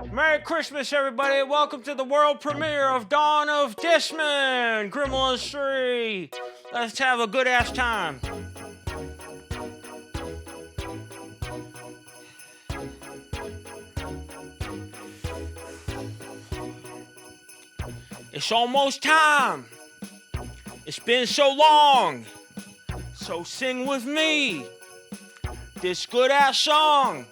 Merry Christmas, everybody. Welcome to the world premiere of Dawn of Desmond, Gremlins 3. Let's have a good-ass time. It's almost time. It's been so long. So sing with me this good-ass song.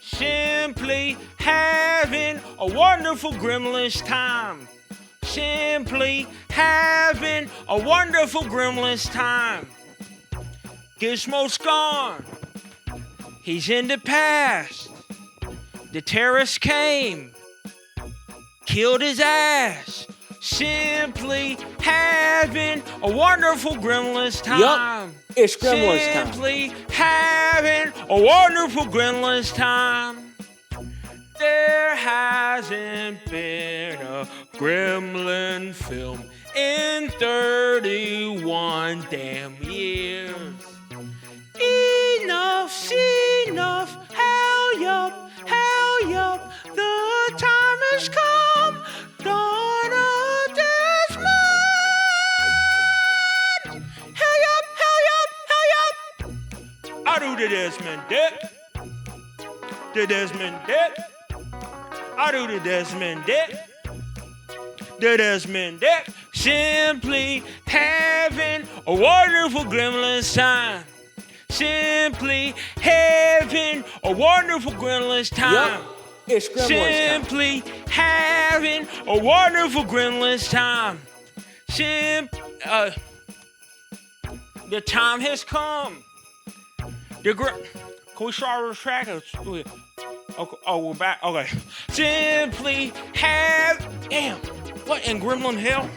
Simply having a wonderful Gremlins time. Simply having a wonderful Gremlins time. Gizmo's gone. He's in the past. The terrorists came. Killed his ass. Simply having a wonderful Gremlins time. Yup, it's Gremlins time. Simply having a wonderful Gremlins time. There hasn't been a Gremlin film in 31 damn years. Enough's enough. Hell yup, the time has come. Dawn of Desmond. Hell yup. I do the Desmond Dick. The Desmond Dick. I do the Desmond Dick. The Desmond Dick. Simply having a wonderful Gremlins time. Simply having a wonderful Gremlins time. Yup, it's Gremlins Simply having a wonderful Gremlins time. The time has come. Can we start with the track? Okay. Oh, we're back. Okay. Simply damn. What in Gremlin hell?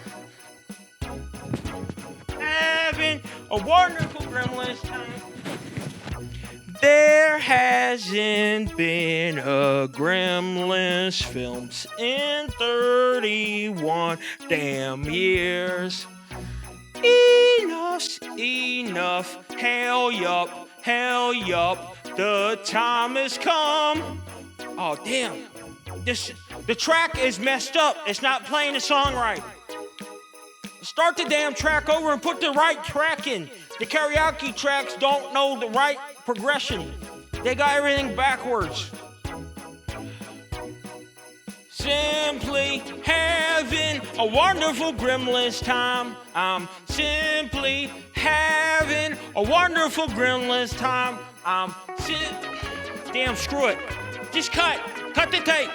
Having a wonderful Gremlins time. There hasn't been a Gremlins film in 31 damn years. Enough's enough. Hell yup. The time has come. Oh damn. The track is messed up. It's not playing the song right. Start the damn track over and put the right track in. The karaoke tracks don't know the right progression. They got everything backwards. Simply having a wonderful Gremlins time. I'm simply having a wonderful Gremlins time. Damn, screw it. Just cut the tape.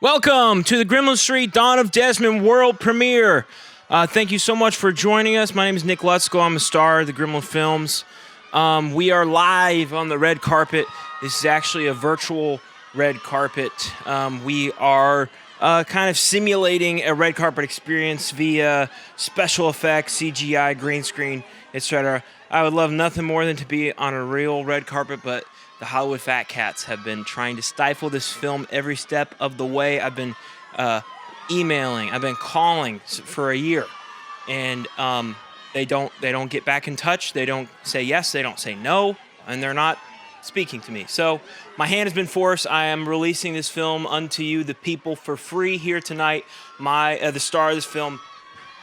Welcome to the Gremlins 3 Dawn of Desmond world premiere. Thank you so much for joining us. My name is Nick Lutzko. I'm a star of the Gremlin films. We are live on the red carpet. This is actually a virtual red carpet. We are kind of simulating a red carpet experience via special effects, CGI, green screen, etc. I would love nothing more than to be on a real red carpet, but the Hollywood Fat Cats have been trying to stifle this film every step of the way. I've been emailing, I've been calling for a year, and they don't get back in touch. They don't say yes, they don't say no, and they're not speaking to me. So my hand has been forced. I am releasing this film unto you, the people, for free here tonight. The star of this film.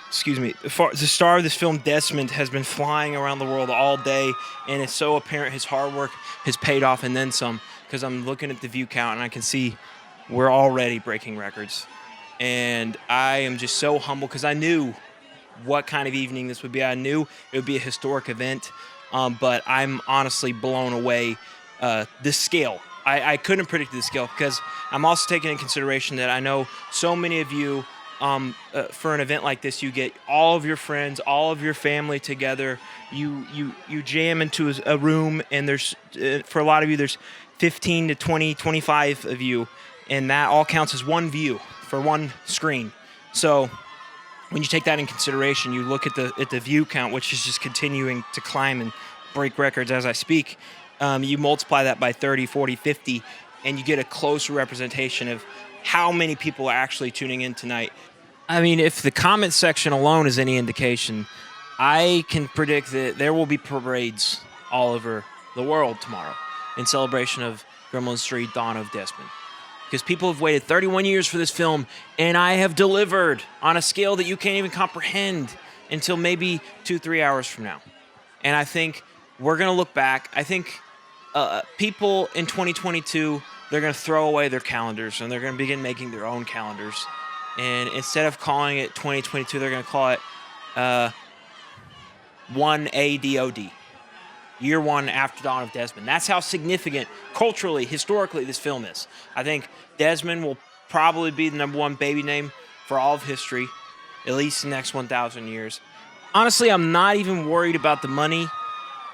The star of this film, Desmond, has been flying around the world all day, and it's so apparent his hard work has paid off and then some, because I'm looking at the view count, and I can see we're already breaking records. And I am just so humble, because I knew what kind of evening this would be. I knew it would be a historic event, but I'm honestly blown away. The scale. I couldn't predict the scale, because I'm also taking into consideration that I know so many of you, for an event like this, you get all of your friends, all of your family together. You jam into a room, and there's for a lot of you, there's 15 to 20, 25 of you, and that all counts as one view for one screen. So when you take that in consideration, you look at the view count, which is just continuing to climb and break records as I speak. You multiply that by 30, 40, 50, and you get a closer representation of how many people are actually tuning in tonight. I mean, if the comment section alone is any indication, I can predict that there will be parades all over the world tomorrow in celebration of Gremlins 3 Dawn of Desmond. Because people have waited 31 years for this film, and I have delivered on a scale that you can't even comprehend until maybe 2-3 hours from now. And I think we're going to look back. I think people in 2022, they're going to throw away their calendars, and they're going to begin making their own calendars. And instead of calling it 2022, they're going to call it 1ADOD, year one after Dawn of Desmond. That's how significant, culturally, historically, this film is. I think Desmond will probably be the number one baby name for all of history, at least the next 1,000 years. Honestly, I'm not even worried about the money.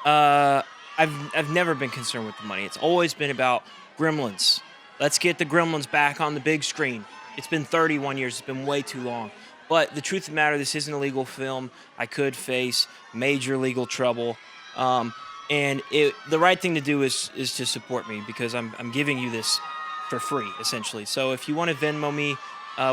I've never been concerned with the money. It's always been about Gremlins. Let's get the Gremlins back on the big screen. It's been 31 years. It's been way too long. But the truth of the matter, this isn't a legal film. I could face major legal trouble. And the right thing to do is to support me, because I'm giving you this for free, essentially. So if you want to Venmo me,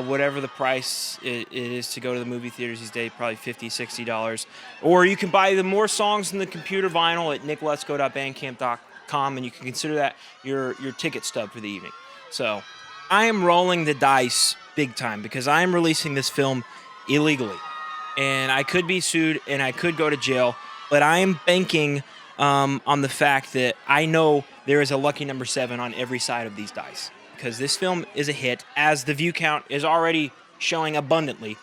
whatever the price it is to go to the movie theaters these days, probably $50, $60. Or you can buy the more songs in the computer vinyl at nickletsko.bandcamp.com, and you can consider that your ticket stub for the evening. So I am rolling the dice big time, because I am releasing this film illegally. And I could be sued, and I could go to jail, but I am banking on the fact that I know there is a lucky number 7 on every side of these dice, because this film is a hit, as the view count is already showing abundantly.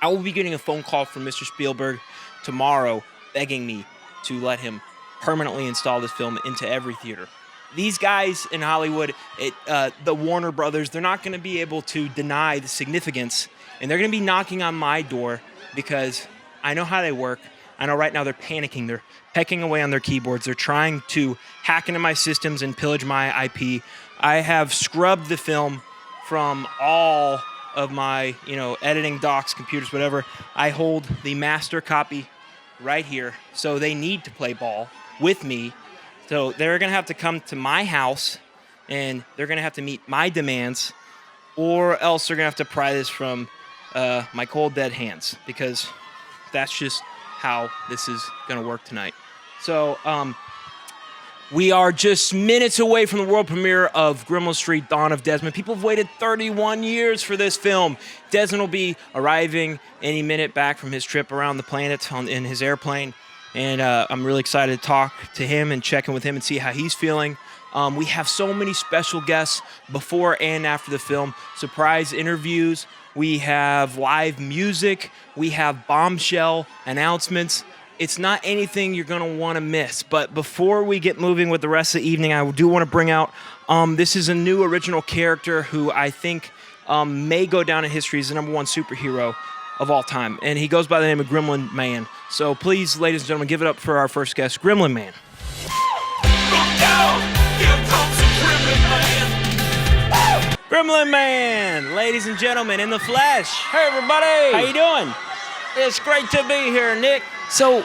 I will be getting a phone call from Mr. Spielberg tomorrow begging me to let him permanently install this film into every theater. These guys in Hollywood, the Warner Brothers, they're not going to be able to deny the significance, and they're going to be knocking on my door, because I know how they work. I know right now they're panicking. They're pecking away on their keyboards. They're trying to hack into my systems and pillage my IP. I have scrubbed the film from all of my, editing docs, computers, whatever. I hold the master copy right here. So they need to play ball with me. So they're going to have to come to my house, and they're going to have to meet my demands, or else they're going to have to pry this from my cold, dead hands, because that's just how this is going to work tonight. So we are just minutes away from the world premiere of Gremlins 3 Dawn of Desmond. People have waited 31 years for this film. Desmond will be arriving any minute back from his trip around the planet in his airplane. And I'm really excited to talk to him and check in with him and see how he's feeling. We have so many special guests before and after the film. Surprise interviews. We have live music. We have bombshell announcements. It's not anything you're going to want to miss. But before we get moving with the rest of the evening, I do want to bring out, this is a new original character who I think may go down in history as the number one superhero of all time. And he goes by the name of Gremlin Man. So please, ladies and gentlemen, give it up for our first guest, Gremlin Man. Gremlin Man, ladies and gentlemen, in the flesh. Hey, everybody. How you doing? It's great to be here, Nick. So,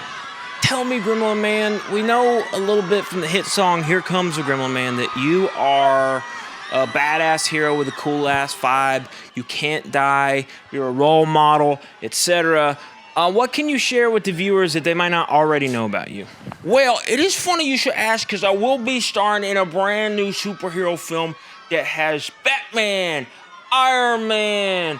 tell me, Gremlin Man, we know a little bit from the hit song Here Comes the Gremlin Man that you are a badass hero with a cool-ass vibe. You can't die. You're a role model, etc. What can you share with the viewers that they might not already know about you? Well, it is funny you should ask, because I will be starring in a brand new superhero film that has Batman, Iron Man,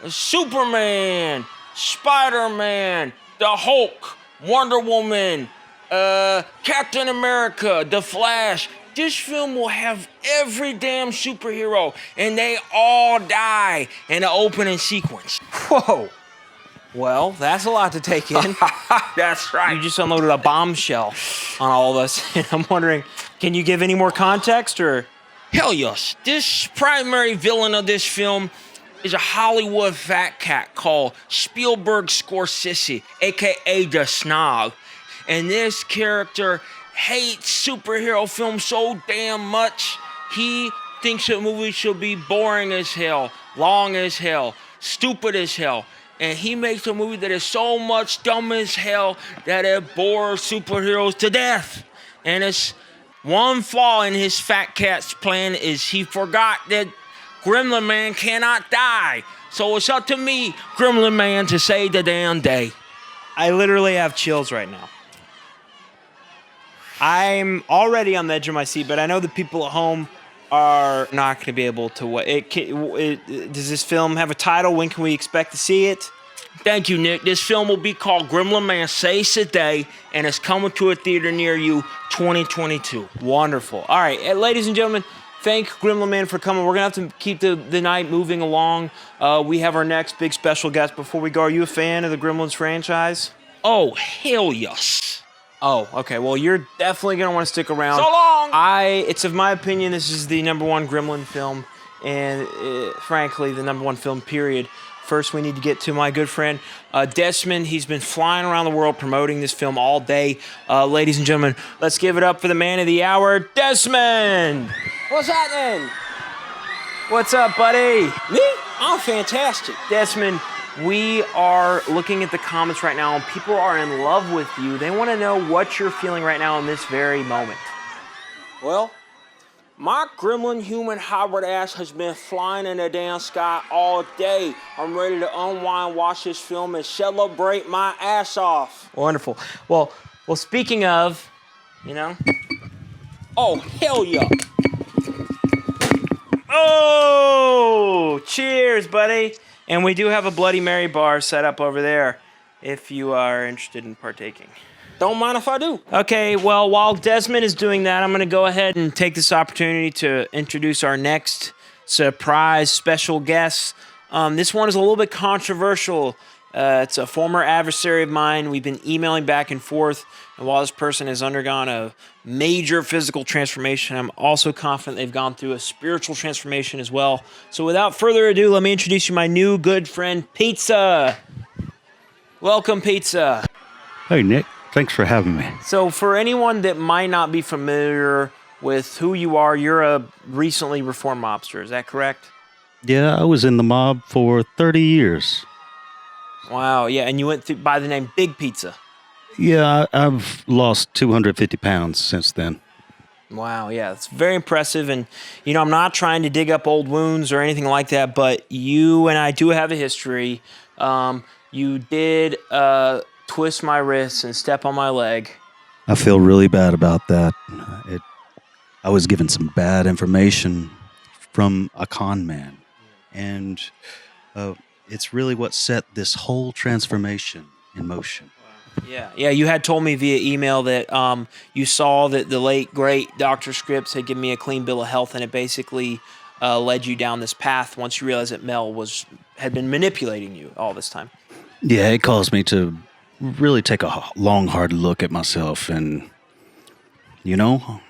Superman, Spider-Man, the Hulk, Wonder Woman, Captain America, The Flash. This film will have every damn superhero, and they all die in the opening sequence. Whoa. Well, that's a lot to take in. That's right. You just unloaded a bombshell on all of us, and I'm wondering, can you give any more context, or? Hell yes. This primary villain of this film is a Hollywood fat cat called Spielberg Scorsese, a.k.a. the Snob. And this character hates superhero films so damn much, he thinks that movies should be boring as hell, long as hell, stupid as hell. And he makes a movie that is so much dumb as hell that it bores superheroes to death. And it's one flaw in his fat cat's plan is he forgot that Gremlin Man cannot die. So it's up to me, Gremlin Man, to save the damn day. I literally have chills right now. I'm already on the edge of my seat, but I know the people at home are not going to be able to wait. Does this film have a title? When can we expect to see it? Thank you, Nick. This film will be called Gremlin Man Saves the Day, and it's coming to a theater near you 2022. Wonderful. All right, ladies and gentlemen, thank Gremlin Man for coming. We're going to have to keep the night moving along. We have our next big special guest. Before we go, are you a fan of the Gremlins franchise? Oh, hell yes. Oh, okay. Well, you're definitely going to want to stick around. So long! It's of my opinion, this is the #1 Gremlin film, and frankly, the #1 film, period. First, we need to get to my good friend, Desmond. He's been flying around the world promoting this film all day. Ladies and gentlemen, let's give it up for the man of the hour, Desmond! What's happening? What's up, buddy? Me? I'm fantastic. Desmond, we are looking at the comments right now, and people are in love with you. They want to know what you're feeling right now in this very moment. Well, my gremlin human hybrid ass has been flying in the damn sky all day. I'm ready to unwind, watch this film, and celebrate my ass off. Wonderful. Well, speaking of, you know. Oh, hell yeah. Oh, cheers, buddy. And we do have a Bloody Mary bar set up over there if you are interested in partaking. Don't mind if I do. Okay, well, while Desmond is doing that, I'm going to go ahead and take this opportunity to introduce our next surprise special guest. This one is a little bit controversial. It's a former adversary of mine. We've been emailing back and forth, and while this person has undergone a major physical transformation, I'm also confident they've gone through a spiritual transformation as well. So without further ado, let me introduce you my new good friend, Pizza. Welcome, Pizza. Hey, Nick. Thanks for having me. So for anyone that might not be familiar with who you are, you're a recently reformed mobster. Is that correct? Yeah, I was in the mob for 30 years. Wow, yeah, and you went through by the name Big Pizza. Yeah, I've lost 250 pounds since then. Wow, yeah, it's very impressive. And, you know, I'm not trying to dig up old wounds or anything like that, but you and I do have a history. You did twist my wrists and step on my leg. I feel really bad about that. I was given some bad information from a con man. And it's really what set this whole transformation in motion. Yeah, you had told me via email that you saw that the late, great Dr. Scripps had given me a clean bill of health, and it basically led you down this path once you realized that Mel had been manipulating you all this time. Yeah, it caused me to really take a long, hard look at myself, and, you know,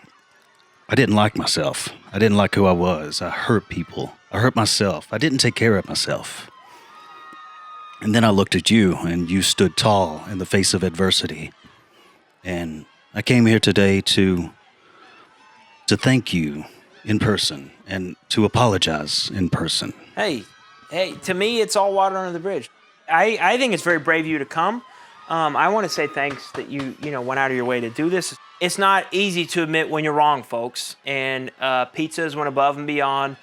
I didn't like myself. I didn't like who I was. I hurt people. I hurt myself. I didn't take care of myself. And then I looked at you, and you stood tall in the face of adversity. And I came here today to thank you in person and to apologize in person. Hey, to me, it's all water under the bridge. I think it's very brave of you to come. I want to say thanks that you went out of your way to do this. It's not easy to admit when you're wrong, folks. And Pizza has went above and beyond.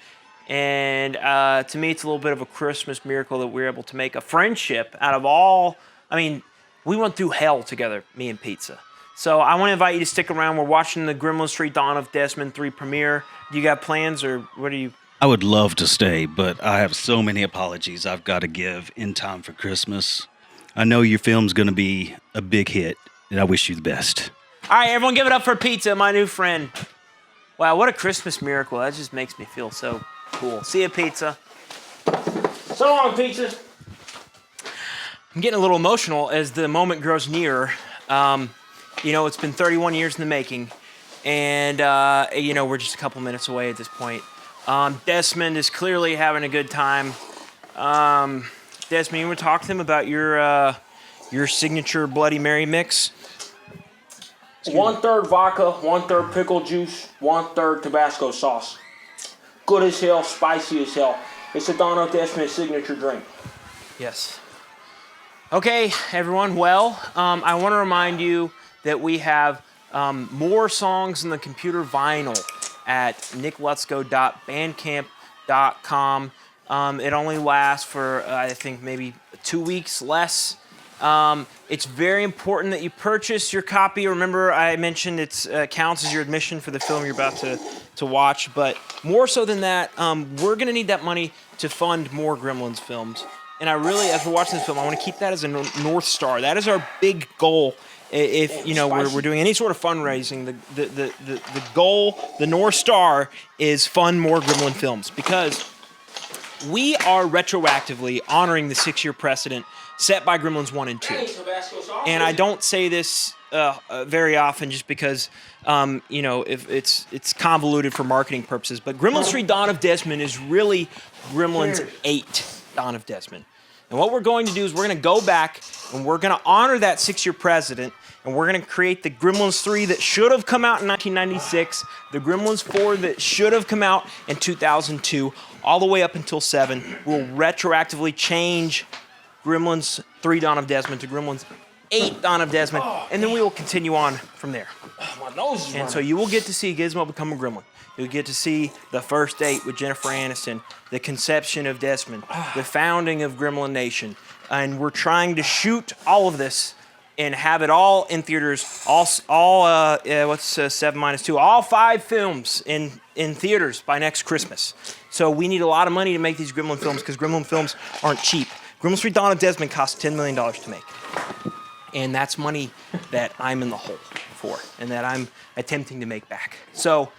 And to me, it's a little bit of a Christmas miracle that we were able to make a friendship out of all. I mean, we went through hell together, me and Pizza. So I want to invite you to stick around. We're watching the Gremlin Street Dawn of Desmond 3 premiere. Do you got plans, or what are you? I would love to stay, but I have so many apologies I've got to give in time for Christmas. I know your film's going to be a big hit, and I wish you the best. All right, everyone give it up for Pizza, my new friend. Wow, what a Christmas miracle. That just makes me feel so cool. See you, Pizza. So long, Pizza. I'm getting a little emotional as the moment grows nearer. It's been 31 years in the making, and, we're just a couple minutes away at this point. Desmond is clearly having a good time. Desmond, you want to talk to them about your signature Bloody Mary mix? 1/3 vodka, 1/3 pickle juice, 1/3 Tabasco sauce. Good as hell, spicy as hell. It's a Donald Desmond signature drink. Yes. Okay, everyone. Well, I want to remind you that we have more songs in the computer vinyl at nicklutzko.bandcamp.com. gremlins3.com. It only lasts for, I think, maybe 2 weeks less. It's very important that you purchase your copy. Remember, I mentioned it counts as your admission for the film you're about to watch. But more so than that, we're going to need that money to fund more Gremlins films. And I really, as we're watching this film, I want to keep that as a North Star. That is our big goal. If we're doing any sort of fundraising, the goal, the North Star, is fund more Gremlin films, because we are retroactively honoring the 6-year precedent set by Gremlins 1 and 2. And I don't say this very often just because, if it's convoluted for marketing purposes. But Gremlins 3 Dawn of Desmond is really Gremlins 8 Dawn of Desmond. And what we're going to do is we're going to go back and we're going to honor that 6-year precedent, and we're going to create the Gremlins 3 that should have come out in 1996, the Gremlins 4 that should have come out in 2002, all the way up until 7. We'll retroactively change Gremlins 3 Dawn of Desmond to Gremlins 8 Dawn of Desmond, and then we will continue on from there. My nose is And so you will get to see Gizmo become a Gremlin. You'll get to see the first date with Jennifer Aniston, the conception of Desmond, the founding of Gremlin Nation. And we're trying to shoot all of this and have it all in theaters, what's 7 minus 2? All 5 films in theaters by next Christmas. So we need a lot of money to make these Gremlin films, because Gremlin films aren't cheap. Gremlins 3 Dawn of Desmond cost $10 million to make. And that's money that I'm in the hole for, and that I'm attempting to make back. So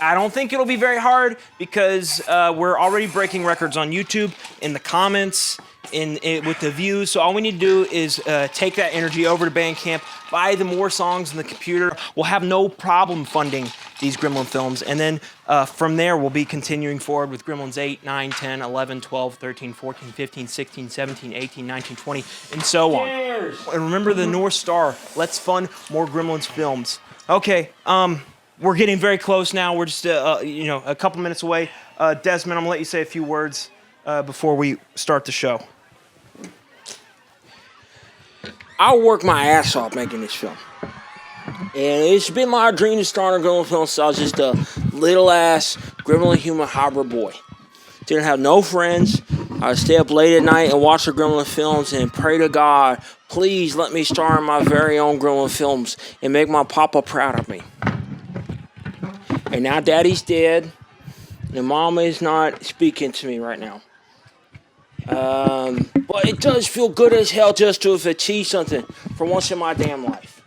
I don't think it'll be very hard, because we're already breaking records on YouTube, in the comments, with the views. So all we need to do is take that energy over to Bandcamp, buy the more songs in the computer. We'll have no problem funding these Gremlin films. And then from there, we'll be continuing forward with Gremlins 8, 9, 10, 11, 12, 13, 14, 15, 16, 17, 18, 19, 20, and so on. And remember the North Star. Let's fund more Gremlins films. Okay, we're getting very close now. We're just, a couple minutes away. Desmond, I'm gonna let you say a few words before we start the show. I worked my ass off making this film. And it's been my dream to star in a Gremlin film since I was just a little ass Gremlin human hybrid boy. Didn't have no friends. I would stay up late at night and watch the Gremlin films and pray to God, please let me star in my very own Gremlin films and make my papa proud of me. And now daddy's dead, and mama is not speaking to me right now. But it does feel good as hell just to have achieved something for once in my damn life.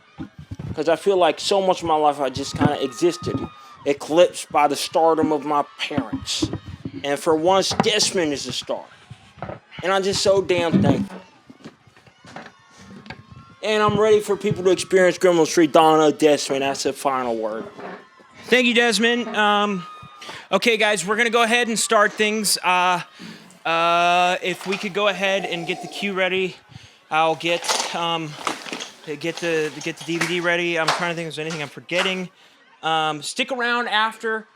Because I feel like so much of my life I just kind of existed, eclipsed by the stardom of my parents. And for once, Desmond is a star. And I'm just so damn thankful. And I'm ready for people to experience Gremlins 3 Dawn of Desmond. That's the final word. Thank you, Desmond. Okay, guys, we're going to go ahead and start things. If we could go ahead and get the cue ready, I'll get the DVD ready. I'm trying to think if there's anything I'm forgetting. Stick around after.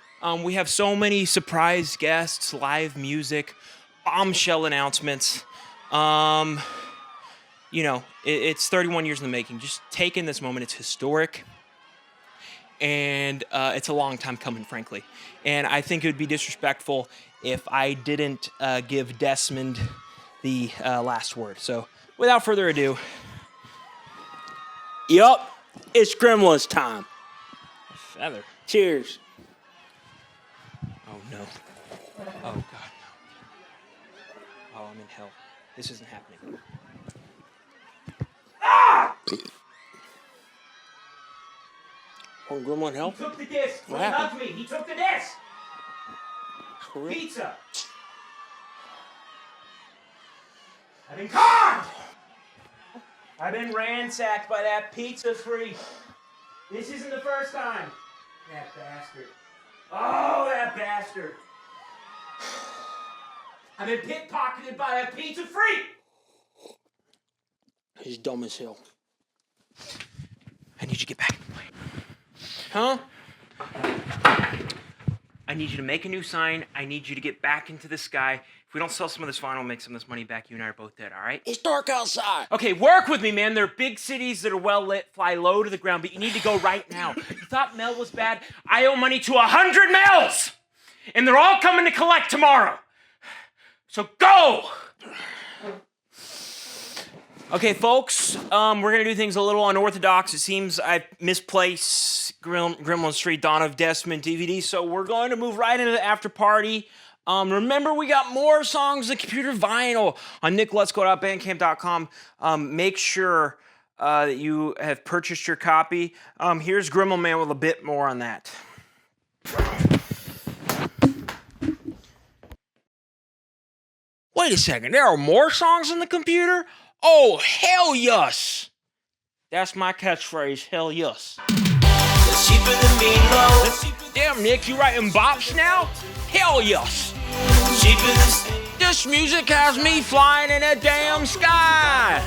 We have so many surprise guests, live music, bombshell announcements. It's 31 years in the making. Just take in this moment. It's historic. And it's a long time coming, frankly. And I think it would be disrespectful if I didn't give Desmond the last word. So, without further ado. Yup, it's Gremlins time. Feather. Cheers. Oh, no. Oh, God, no. Oh, I'm in hell. This isn't happening. Ah! On Gremlin help? He took the disc. What He happened? hugged me. He took the disc. For real? Pizza. I've been conned. I've been ransacked by that pizza freak. This isn't the first time. That bastard. Oh, that bastard. I've been pickpocketed by that pizza freak. He's dumb as hell. I need you to get back. Huh? I need you to make a new sign. I need you to get back into the sky. If we don't sell some of this vinyl, make some of this money back. You and I are both dead, all right? It's dark outside. Okay, work with me, man. There are big cities that are well lit, fly low to the ground, but you need to go right now. You thought Mel was bad? I owe money to 100 Mels! And they're all coming to collect tomorrow. So go! Okay, folks, we're going to do things a little unorthodox. It seems I misplaced Gremlins 3 Dawn of Desmond DVD, so we're going to move right into the after party. Remember, we got more songs in computer vinyl on nicklet'sgo.bandcamp.com. Make sure that you have purchased your copy. Here's Gremlin Man with a bit more on that. Wait a second, there are more songs on the computer? Oh, hell yes! That's my catchphrase, hell yes. Damn, Nick, you writing bops now? Hell yes! This music has me flying in a damn sky!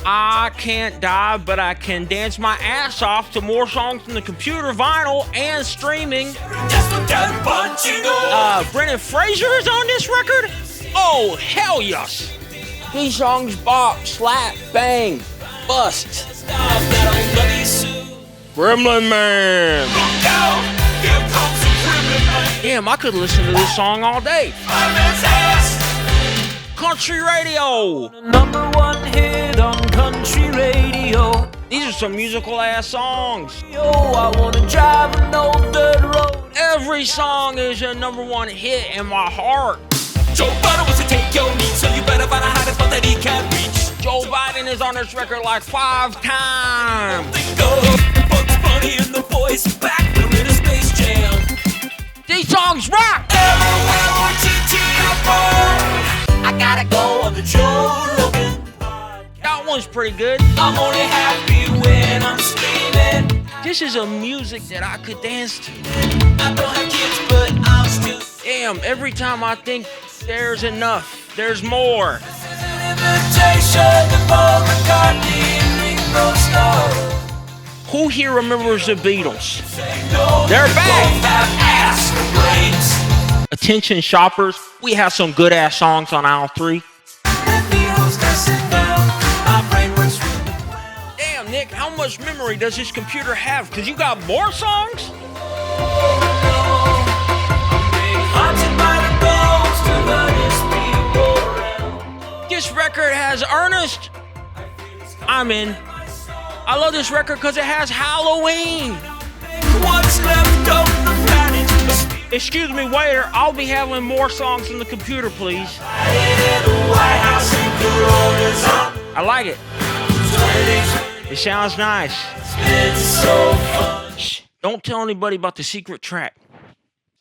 I can't dive, but I can dance my ass off to more songs from the computer vinyl and streaming. Brendan Fraser is on this record? Oh, hell yes! These songs bop, slap, bang, bust. Gremlin Man! Damn, I could listen to this song all day. Country radio! Number one hit on country radio. These are some musical ass songs. Yo, I wanna drive an old dirt road. Every song is a number one hit in my heart. Joe Biden wants to take your knee, so you better find a hiding spot that he can't reach. Joe Biden is on this record like 5 times. Think of Bugs Bunny and the boys back, we're in a Space Jam. These songs rock! I gotta go on the Joe Rogan. That one's pretty good. I'm only happy when I'm screaming. This is a music that I could dance to. I don't have kids, but I'm still. Damn, every time I think there's enough, there's more. Who here remembers the Beatles? They're back! Attention shoppers, we have some good ass songs on aisle 3. Damn, Nick, how much memory does this computer have? Cause you got more songs? This record has Ernest. I'm in. I love this record because it has Halloween. What's left of the planet? Excuse me, waiter. I'll be having more songs from the computer, please. I like it. It sounds nice. Shh, don't tell anybody about the secret track.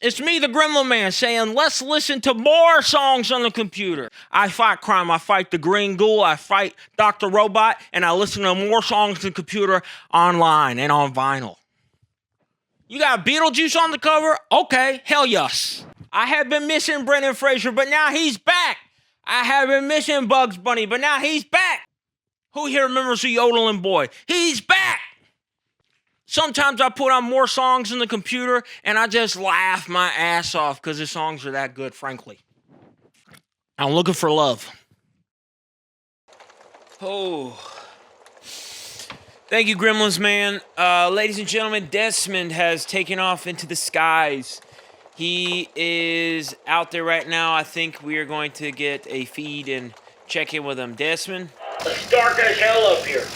It's me, the Gremlin Man, saying, let's listen to more songs on the computer. I fight crime, I fight the Green Ghoul, I fight Dr. Robot, and I listen to more songs on the computer online and on vinyl. You got Beetlejuice on the cover? Okay, hell yes. I have been missing Brendan Fraser, but now he's back. I have been missing Bugs Bunny, but now he's back. Who here remembers the yodeling boy? He's back. Sometimes I put on more songs in the computer and I just laugh my ass off because the songs are that good, frankly. I'm looking for love. Oh. Thank you, Gremlins Man. Ladies and gentlemen, Desmond has taken off into the skies. He is out there right now. I think we are going to get a feed and check in with him. Desmond? It's dark as hell up here.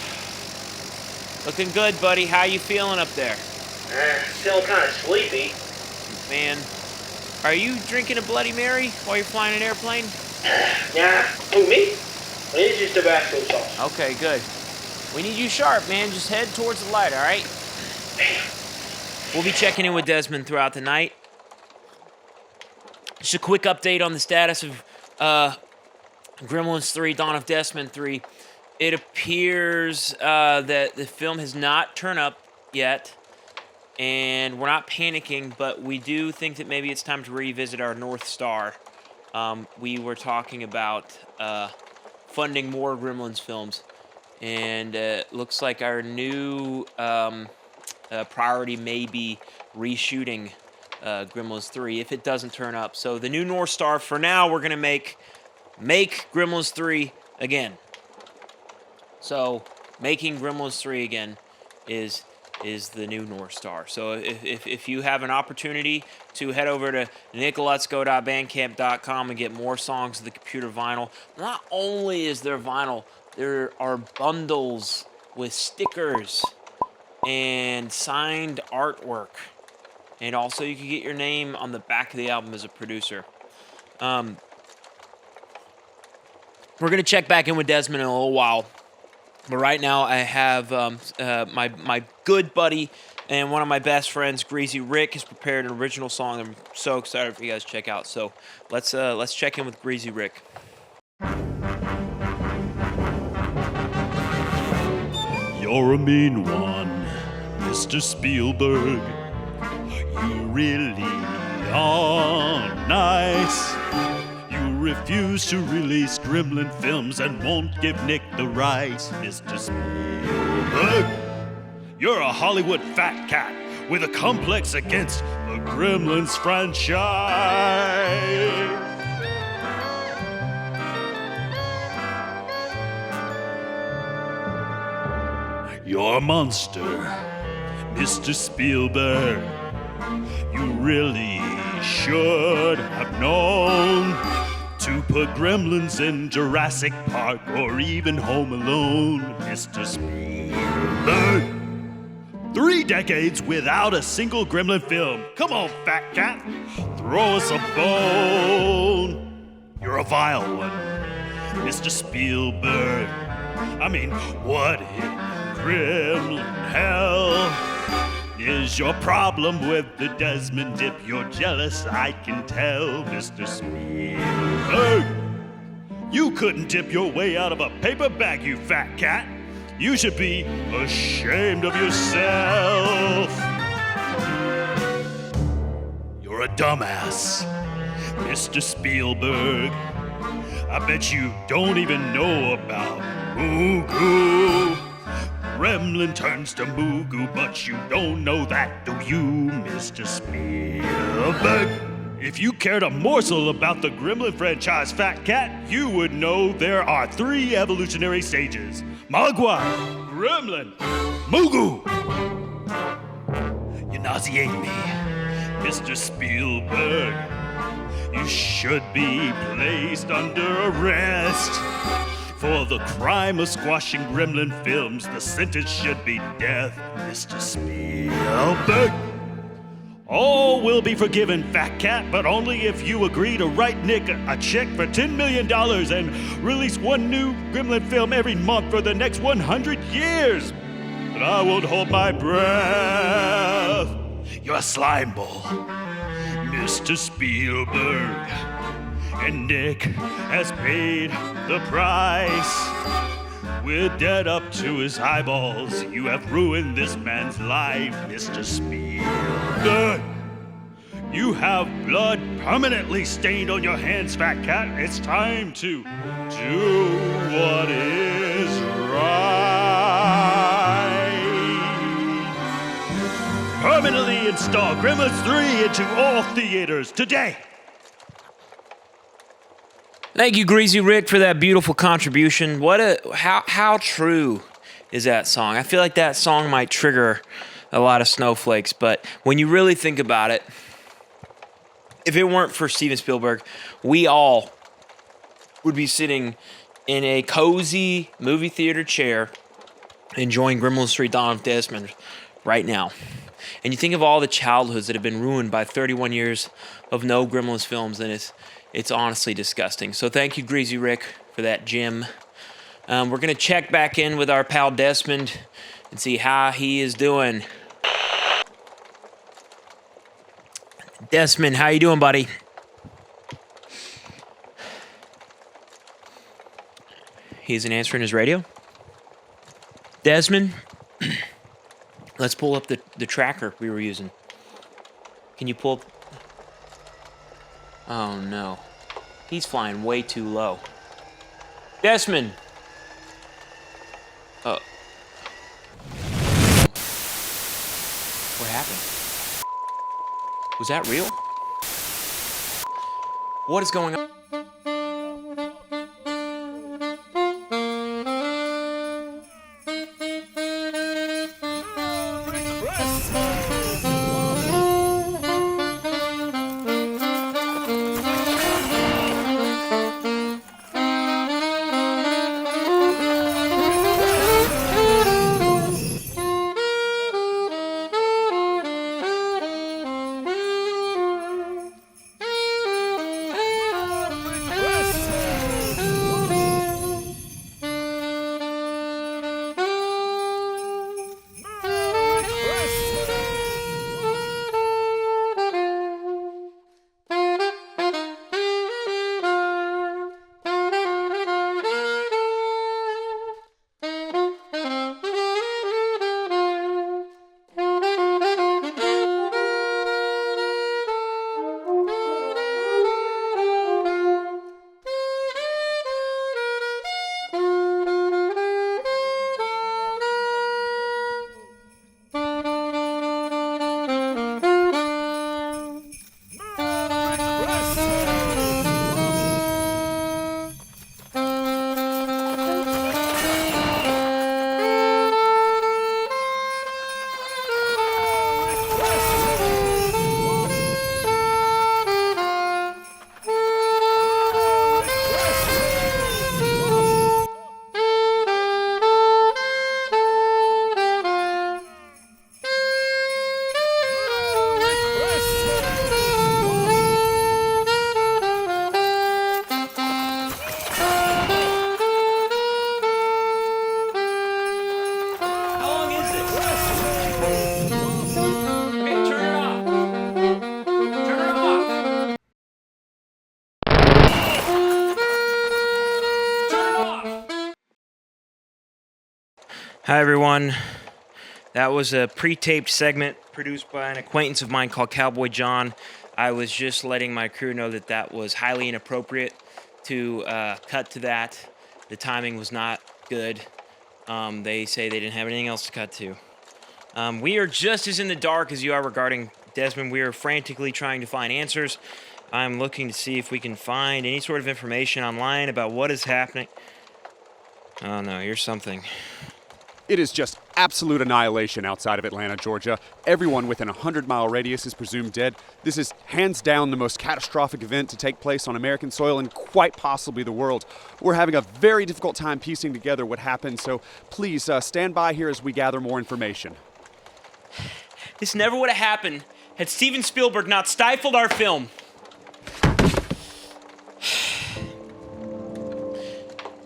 Looking good, buddy. How you feeling up there? Still kind of sleepy. Man, are you drinking a Bloody Mary while you're flying an airplane? Nah, who, me? It's just Tabasco sauce. Okay, good. We need you sharp, man. Just head towards the light, all right? We'll be checking in with Desmond throughout the night. Just a quick update on the status of Gremlins 3, Dawn of Desmond 3. It appears that the film has not turned up yet, and we're not panicking, but we do think that maybe it's time to revisit our North Star. We were talking about funding more Gremlins films, and it looks like our new priority may be reshooting Gremlins 3 if it doesn't turn up. So the new North Star for now, we're going to make Gremlins 3 again. So, making Gremlins 3 again is is the new North Star. So if you have an opportunity to head over to nicklutzko.bandcamp.com and get more songs of the Computer vinyl, not only is there vinyl, there are bundles with stickers and signed artwork. And also you can get your name on the back of the album as a producer. We're going to check back in with Desmond in a little while. But right now I have my good buddy and one of my best friends, Greasy Rick, has prepared an original song I'm so excited for you guys to check out. So let's check in with Greasy Rick. You're a mean one, Mr. Spielberg. You really are nice. You refuse to release Gremlin films and won't give Nick the rights, Mr. Spielberg. You're a Hollywood fat cat with a complex against the Gremlins franchise. You're a monster, Mr. Spielberg. You really should have known to put Gremlins in Jurassic Park or even Home Alone, Mr. Spielberg. 3 decades without a single Gremlin film. Come on, fat cat, throw us a bone. You're a vile one, Mr. Spielberg. I mean, what in Gremlin hell is your problem with the Desmond dip? You're jealous, I can tell, Mr. Spielberg. You couldn't dip your way out of a paper bag, you fat cat. You should be ashamed of yourself. You're a dumbass, Mr. Spielberg. I bet you don't even know about Mugu. Gremlin turns to Mugu, but you don't know that, do you, Mr. Spielberg? If you cared a morsel about the Gremlin franchise, fat cat, you would know there are 3 evolutionary stages. Mogwai, Gremlin, Mugu. You nauseate me, Mr. Spielberg. You should be placed under arrest. For the crime of squashing Gremlin films, the sentence should be death, Mr. Spielberg. All will be forgiven, fat cat, but only if you agree to write Nick a check for $10 million and release 1 new Gremlin film every month for the next 100 years. But I won't hold my breath. You're a slime ball, Mr. Spielberg. And Nick has paid the price. With debt up to his eyeballs, you have ruined this man's life, Mr. Spielberg. You have blood permanently stained on your hands, fat cat. It's time to do what is right. Permanently install Gremlins 3 into all theaters today. Thank you, Greasy Rick, for that beautiful contribution. How true is that song? I feel like that song might trigger a lot of snowflakes, but when you really think about it, if it weren't for Steven Spielberg, we all would be sitting in a cozy movie theater chair enjoying Gremlins 3: Dawn of Desmond right now. And you think of all the childhoods that have been ruined by 31 years of no Gremlins films, and it's honestly disgusting. So thank you, Greasy Rick, for that gem. We're going to check back in with our pal Desmond and see how he is doing. Desmond, how you doing, buddy? He isn't answering his radio. Desmond, let's pull up the tracker we were using. Can you pull... Oh, no. He's flying way too low. Desmond! Oh. What happened? Was that real? What is going on? Hi, everyone. That was a pre-taped segment produced by an acquaintance of mine called Cowboy John. I was just letting my crew know that that was highly inappropriate to cut to that. The timing was not good. They say they didn't have anything else to cut to. We are just as in the dark as you are regarding Desmond. We are frantically trying to find answers. I'm looking to see if we can find any sort of information online about what is happening. Oh no, here's something. It is just absolute annihilation outside of Atlanta, Georgia. Everyone within a 100-mile radius is presumed dead. This is hands down the most catastrophic event to take place on American soil and quite possibly the world. We're having a very difficult time piecing together what happened, so please stand by here as we gather more information. This never would have happened had Steven Spielberg not stifled our film.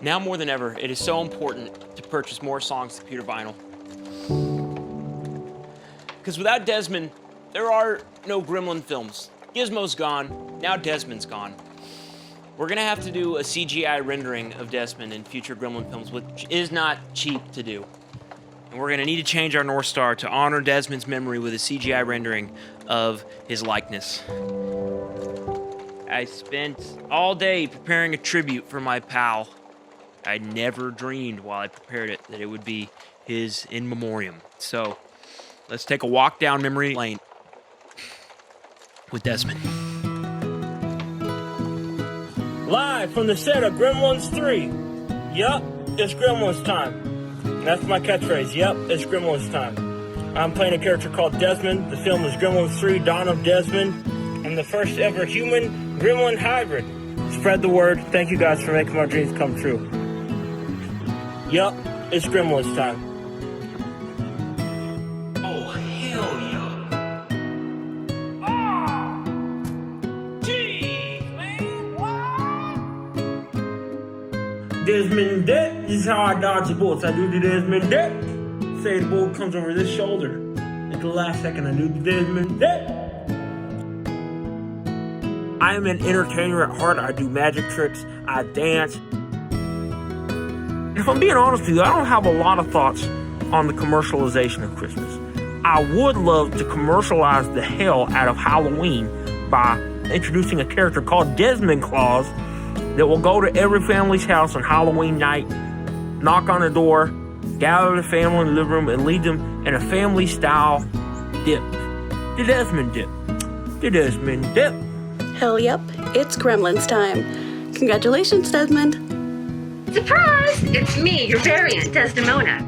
Now more than ever, it is so important to purchase more songs to Peter Vinyl. Because without Desmond, there are no Gremlin films. Gizmo's gone, now Desmond's gone. We're gonna have to do a CGI rendering of Desmond in future Gremlin films, which is not cheap to do. And we're gonna need to change our North Star to honor Desmond's memory with a CGI rendering of his likeness. I spent all day preparing a tribute for my pal. I never dreamed while I prepared it that it would be his in memoriam. So let's take a walk down memory lane with Desmond. Live from the set of Gremlins 3. Yup, it's Gremlins time. That's my catchphrase. Yup, it's Gremlins time. I'm playing a character called Desmond. The film is Gremlins 3, Dawn of Desmond. I'm the first ever human Gremlin hybrid. Spread the word. Thank you guys for making my dreams come true. Yup, it's Gremlins time. Oh, hell yeah. Desmond dead. This is how I dodge the bullets. I do the Desmond dead. Say the bullet comes over this shoulder. At the last second, I do the Desmond dead. I am an entertainer at heart. I do magic tricks. I dance. If I'm being honest with you, I don't have a lot of thoughts on the commercialization of Christmas. I would love to commercialize the hell out of Halloween by introducing a character called Desmond Claus that will go to every family's house on Halloween night, knock on the door, gather the family in the living room, and lead them in a family-style dip. The Desmond dip. The Desmond dip. Hell yep, it's Gremlins time. Congratulations, Desmond. Surprise! It's me, your variant, Desdemona.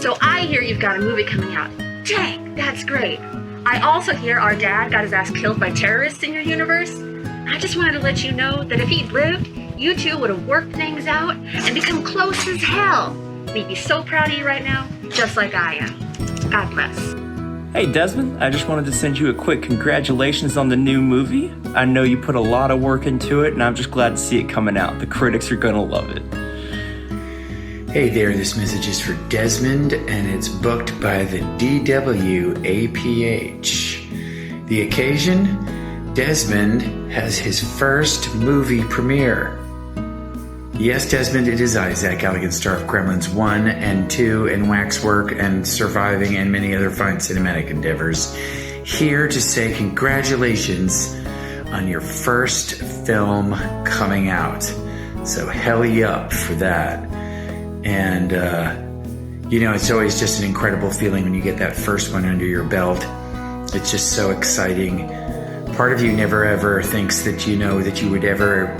So I hear you've got a movie coming out. Dang, that's great. I also hear our dad got his ass killed by terrorists in your universe. I just wanted to let you know that if he'd lived, you two would have worked things out and become close as hell. And he'd be so proud of you right now, just like I am. God bless. Hey Desmond, I just wanted to send you a quick congratulations on the new movie. I know you put a lot of work into it, and I'm just glad to see it coming out. The critics are gonna love it. Hey there, this message is for Desmond, and it's booked by the DWAPH. The occasion? Desmond has his first movie premiere. Yes, Desmond, it is I, Zach Galligan, star of Gremlins 1 and 2 and Waxwork and Surviving and many other fine cinematic endeavors, here to say congratulations on your first film coming out. So hell up for that. And, it's always just an incredible feeling when you get that first one under your belt. It's just so exciting. Part of you never ever thinks that you would ever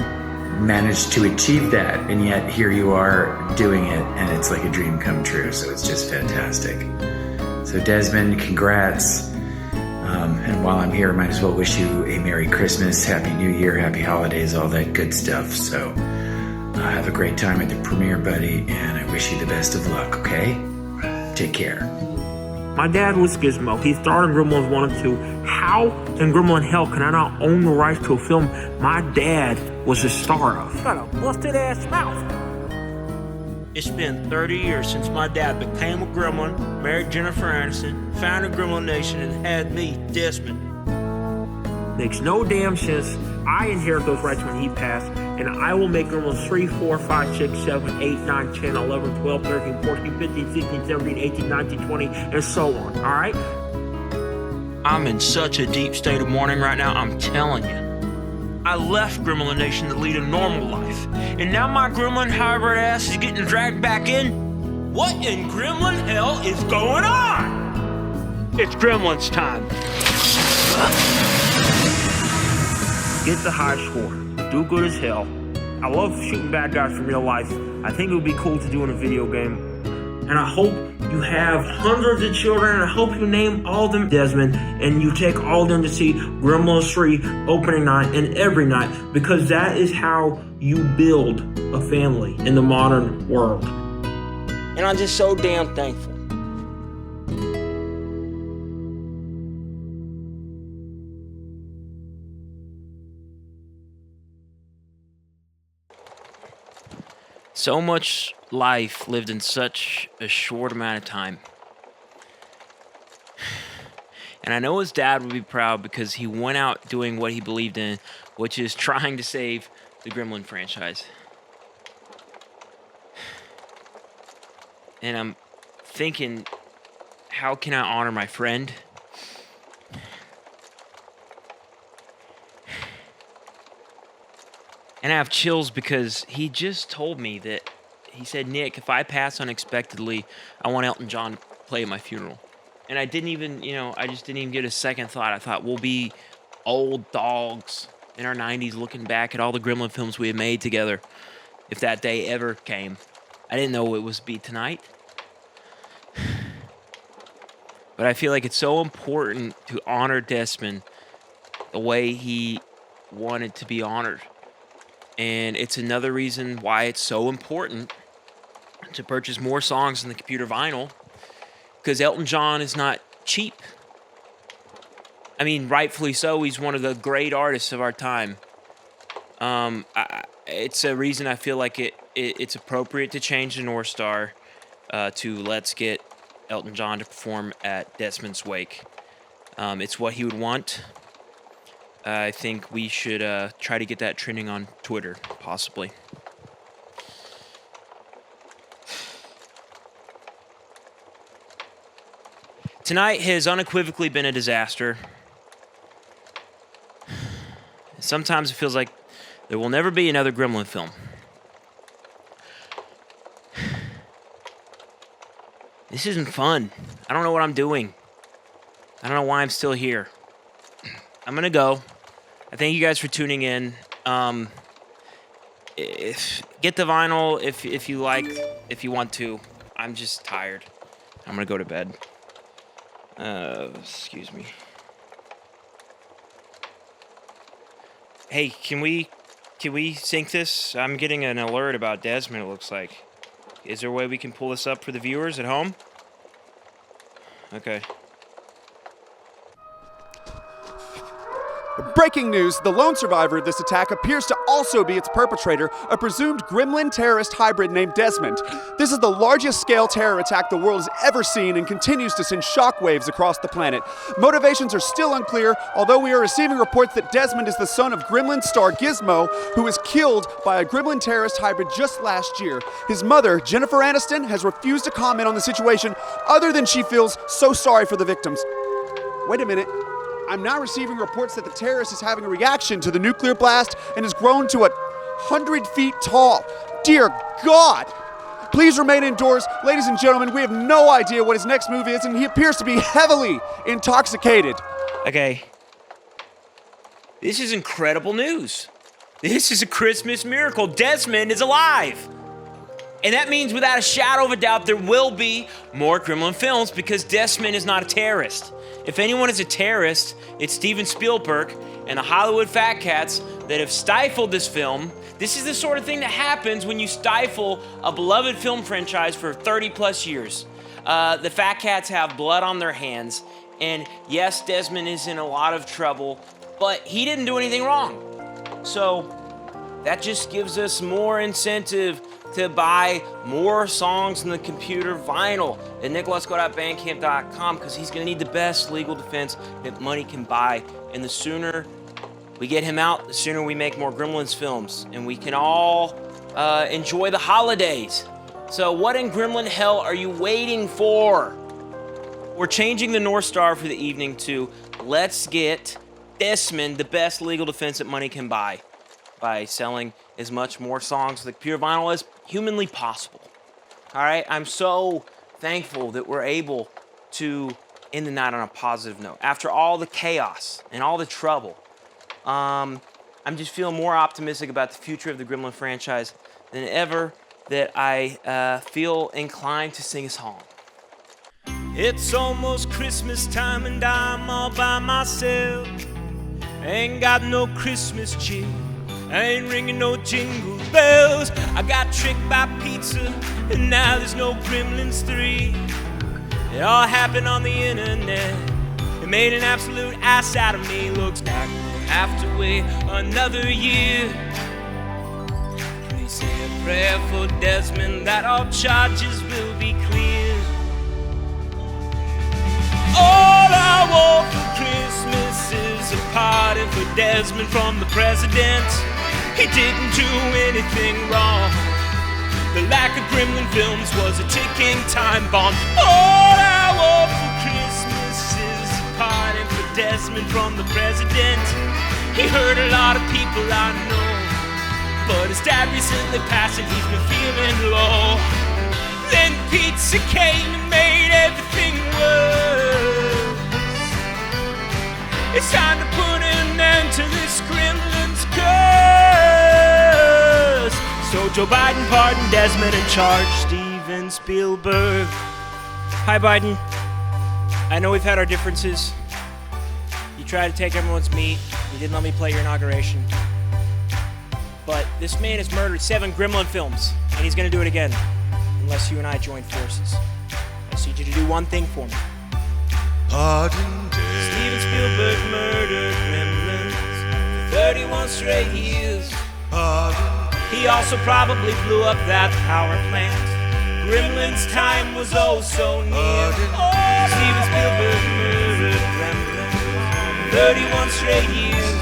manage to achieve that, and yet here you are doing it, and it's like a dream come true, so it's just fantastic. So Desmond, congrats. And while I'm here, I might as well wish you a Merry Christmas, Happy New Year, Happy Holidays, all that good stuff. So have a great time at the premiere, buddy, and I wish you the best of luck, okay? Take care. My dad was Gizmo. He starred in Gremlins 1 and 2. How in Gremlin hell can I not own the rights to a film my dad was the star of? Got a busted ass mouth. It's been 30 years since my dad became a Gremlin, married Jennifer Aniston, founded Gremlin Nation, and had me, Desmond. Makes no damn sense. I inherit those rights when he passed, and I will make Gremlins 3, 4, 5, 6, 7, 8, 9, 10, 11, 12, 13, 14, 15, 16, 17, 18, 19, 20, and so on, all right? I'm in such a deep state of mourning right now, I'm telling you. I left Gremlin Nation to lead a normal life, and now my Gremlin hybrid ass is getting dragged back in? What in Gremlin hell is going on? It's Gremlins time. Get the high score. Do good as hell. I love shooting bad guys from real life. I think it would be cool to do in a video game. And I hope you have hundreds of children, and I hope you name all of them Desmond, and you take all of them to see Gremlins 3 opening night and every night, because that is how you build a family in the modern world. And I'm just so damn thankful. So much life lived in such a short amount of time. And I know his dad would be proud because he went out doing what he believed in, which is trying to save the Gremlin franchise. And I'm thinking, how can I honor my friend? And I have chills because he just told me that, he said, Nick, if I pass unexpectedly, I want Elton John to play at my funeral. And I didn't even, I just didn't even get a second thought. I thought, we'll be old dogs in our 90s looking back at all the Gremlin films we had made together, if that day ever came. I didn't know it was be tonight. But I feel like it's so important to honor Desmond the way he wanted to be honored. And it's another reason why it's so important to purchase more songs in the computer vinyl, because Elton John is not cheap. I mean, rightfully so. He's one of the great artists of our time. It's a reason I feel like it's appropriate to change the North Star to let's get Elton John to perform at Desmond's wake. It's what he would want. I think we should try to get that trending on Twitter, possibly. Tonight has unequivocally been a disaster. Sometimes it feels like there will never be another Gremlin film. This isn't fun. I don't know what I'm doing. I don't know why I'm still here. I'm gonna go. I thank you guys for tuning in. Get the vinyl if you like, if you want to. I'm just tired. I'm gonna go to bed. Excuse me. Hey, can we sync this? I'm getting an alert about Desmond, it looks like. Is there a way we can pull this up for the viewers at home? Okay. Breaking news, the lone survivor of this attack appears to also be its perpetrator, a presumed Gremlin terrorist hybrid named Desmond. This is the largest scale terror attack the world has ever seen and continues to send shockwaves across the planet. Motivations are still unclear, although we are receiving reports that Desmond is the son of Gremlin star Gizmo, who was killed by a Gremlin terrorist hybrid just last year. His mother, Jennifer Aniston, has refused to comment on the situation other than she feels so sorry for the victims. Wait a minute. I'm now receiving reports that the terrorist is having a reaction to the nuclear blast and has grown to 100 feet tall. Dear God! Please remain indoors. Ladies and gentlemen, we have no idea what his next move is, and he appears to be heavily intoxicated. Okay. This is incredible news. This is a Christmas miracle. Desmond is alive. And that means without a shadow of a doubt, there will be more Gremlin films because Desmond is not a terrorist. If anyone is a terrorist, it's Steven Spielberg and the Hollywood Fat Cats that have stifled this film. This is the sort of thing that happens when you stifle a beloved film franchise for 30 plus years. The Fat Cats have blood on their hands. And yes, Desmond is in a lot of trouble, but he didn't do anything wrong. So that just gives us more incentive to buy more songs in the computer vinyl at nicklet'sgo.bandcamp.com because he's going to need the best legal defense that money can buy. And the sooner we get him out, the sooner we make more Gremlins films, and we can all enjoy the holidays. So what in Gremlin hell are you waiting for? We're changing the North Star for the evening to let's get Desmond the best legal defense that money can buy by selling as much more songs like pure vinyl as humanly possible. All right, I'm so thankful that we're able to end the night on a positive note. After all the chaos and all the trouble, I'm just feeling more optimistic about the future of the Gremlin franchise than ever, that I feel inclined to sing a song. It's almost Christmas time and I'm all by myself. Ain't got no Christmas cheer, I ain't ringing no jingle bells. I got tricked by pizza and now there's no Gremlins 3. It all happened on the internet. It made an absolute ass out of me. Looks like we'll have to wait another year. Please say a prayer for Desmond that all charges will be cleared. All I want for Christmas is a party for Desmond from the president. He didn't do anything wrong. The lack of Gremlin films was a ticking time bomb. All I want for Christmas is a party for Desmond from the president. He hurt a lot of people, I know, but his dad recently passed and he's been feeling low. Then pizza came and made everything worse. It's time to put an end to this Gremlins curse. So Joe Biden pardoned Desmond and charged Steven Spielberg. Hi Biden, I know we've had our differences. You tried to take everyone's meat. You didn't let me play your inauguration. But this man has murdered 7 Gremlin films, and he's gonna do it again, unless you and I join forces. I just need you to do one thing for me. Pardon Desmond. Steven Spielberg murdered Gremlins for 31 straight years. Pardon. He also probably blew up that power plant. Gremlins' time was oh so near. Steven Spielberg murdered Gremlins for 31 straight years.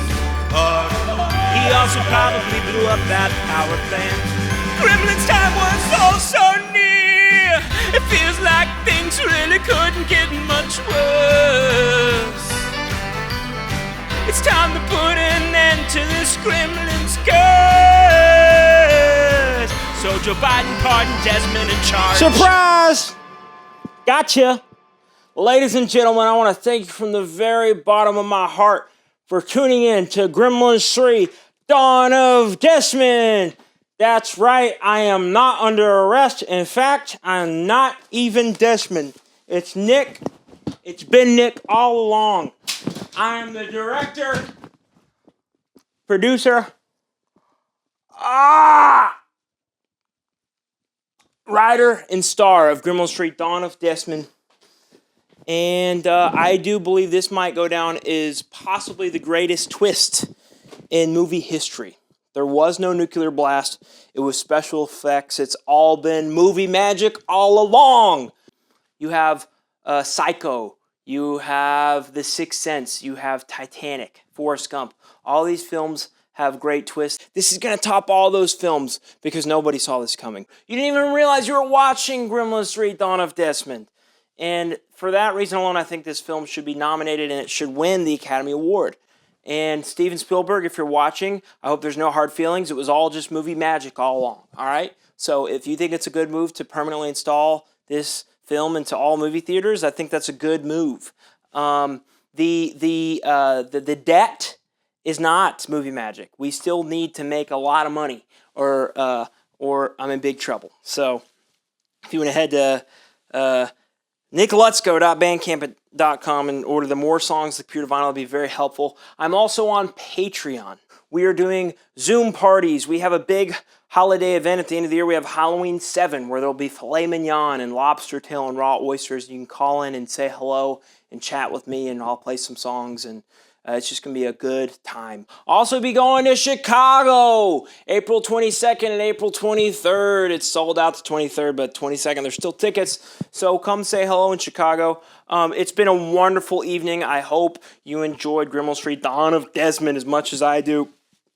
He also probably blew up that power plant. Gremlins' time was oh so near. It feels like things really couldn't get much worse. It's time to put an end to this Gremlins curse. So Joe Biden pardoned Desmond and charged. Surprise! Gotcha! Ladies and gentlemen, I want to thank you from the very bottom of my heart for tuning in to Gremlins 3, Dawn of Desmond. That's right, I am not under arrest. In fact, I'm not even Desmond. It's Nick. It's been Nick all along. I am the director, producer, writer, and star of Gremlins 3, Dawn of Desmond. And I do believe this might go down as possibly the greatest twist in movie history. There was no nuclear blast. It was special effects. It's all been movie magic all along. You have Psycho. You have The Sixth Sense. You have Titanic, Forrest Gump. All these films have great twists. This is going to top all those films because nobody saw this coming. You didn't even realize you were watching Gremlins 3, Dawn of Desmond. And for that reason alone, I think this film should be nominated and it should win the Academy Award. And Steven Spielberg, if you're watching, I hope there's no hard feelings. It was all just movie magic all along, all right? So if you think it's a good move to permanently install this film into all movie theaters, I think that's a good move. The debt is not movie magic. We still need to make a lot of money or I'm in big trouble. So if you want to head to nicklutzko.bandcamp.com and order the more songs like Pure Vinyl, would be very helpful. I'm also on Patreon. We are doing Zoom parties. We have a big holiday event at the end of the year. We have Halloween 7, where there'll be filet mignon and lobster tail and raw oysters. You can call in and say hello and chat with me, and I'll play some songs. And It's just going to be a good time. Also be going to Chicago, April 22nd and April 23rd. It's sold out the 23rd, but 22nd, there's still tickets. So come say hello in Chicago. It's been a wonderful evening. I hope you enjoyed Gremlin Street, Dawn of Desmond, as much as I do.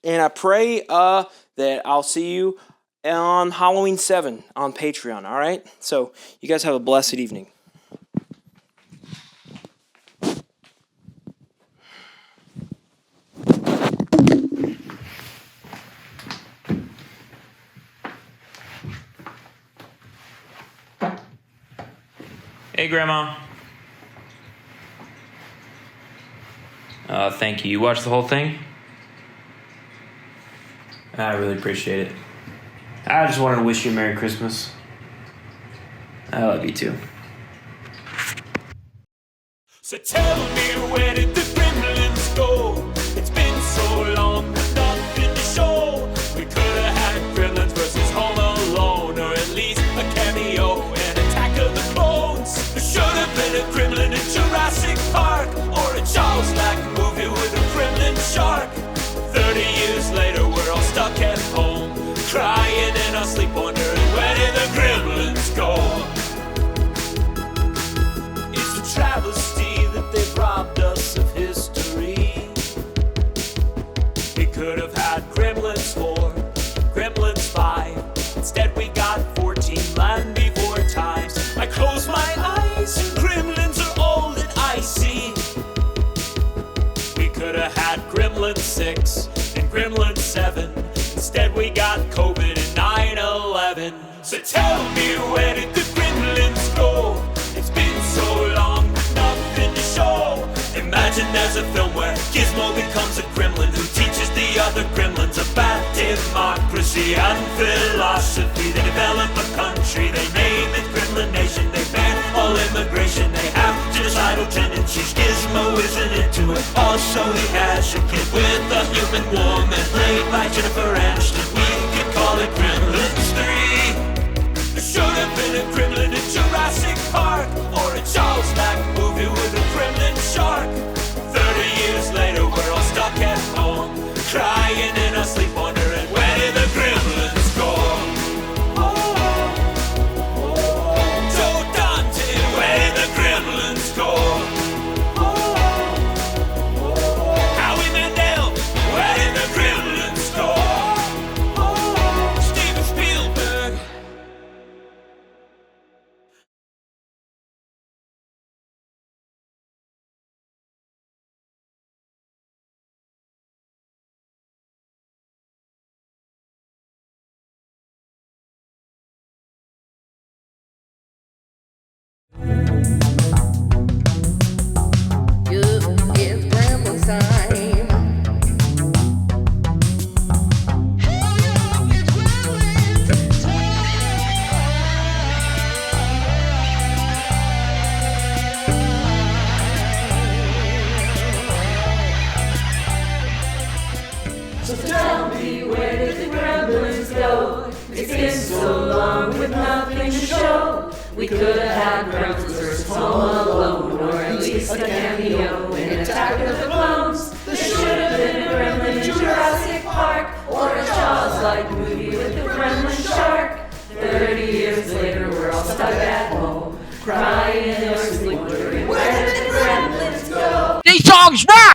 And I pray that I'll see you on Halloween 7 on Patreon, all right? So you guys have a blessed evening. Hey, Grandma. Thank you. You watched the whole thing? I really appreciate it. I just wanted to wish you a Merry Christmas. I love you too. So tell me, where did the Gremlins go? It's been so long, but nothing to show. We could have had Gremlins versus Home Alone, or at least a cameo and Attack of the Clones. There should have been a Gremlin in Jurassic Park, or a Jaws-like movie with a Gremlin shark. 30 years later, we're all stuck at home, crying in our sleep, wondering where did the Gremlins go? It's a travesty that they've robbed us of history. We could have had Gremlins 4, Gremlins 5. Instead we got 14 Land Before Times. I close my eyes and Gremlins are old and icy. We could have had Gremlins 6 and Gremlins 7. Instead we got COVID and 9/11. So tell me, where did the Gremlins go? It's been so long, but nothing to show. Imagine there's a film where Gizmo becomes a gremlin who teaches the other gremlins about democracy and philosophy. They develop a country, they name it Gremlin Nation. They ban all immigration, they have genocidal tendencies. Gizmo isn't into it, also he has a kid with a human woman played by Jennifer Aniston. We could call it Gremlins 3. There should have been a Gremlin in Jurassic Park, or a Jaws-like movie with a Gremlin shark. 30 years later, we're all stuck at home, crying in our sleep, wondering where did the Gremlins go? Joe Dante, where did the Gremlins go? Howie Mandel, where did the Gremlins go? Steven Spielberg. It's Gremlins time. So tell me, where did the Gremlins go? It's been so long with nothing to show. We could have had Gremlins versus Home Alone, or at least a cameo in Attack of the Clones. There should have been a Gremlin in Jurassic Park, or a Jaws-like movie with the Gremlin shark. 30 years later, we're all stuck at home, crying in our sleep, wondering where did the Gremlins go? These songs rock!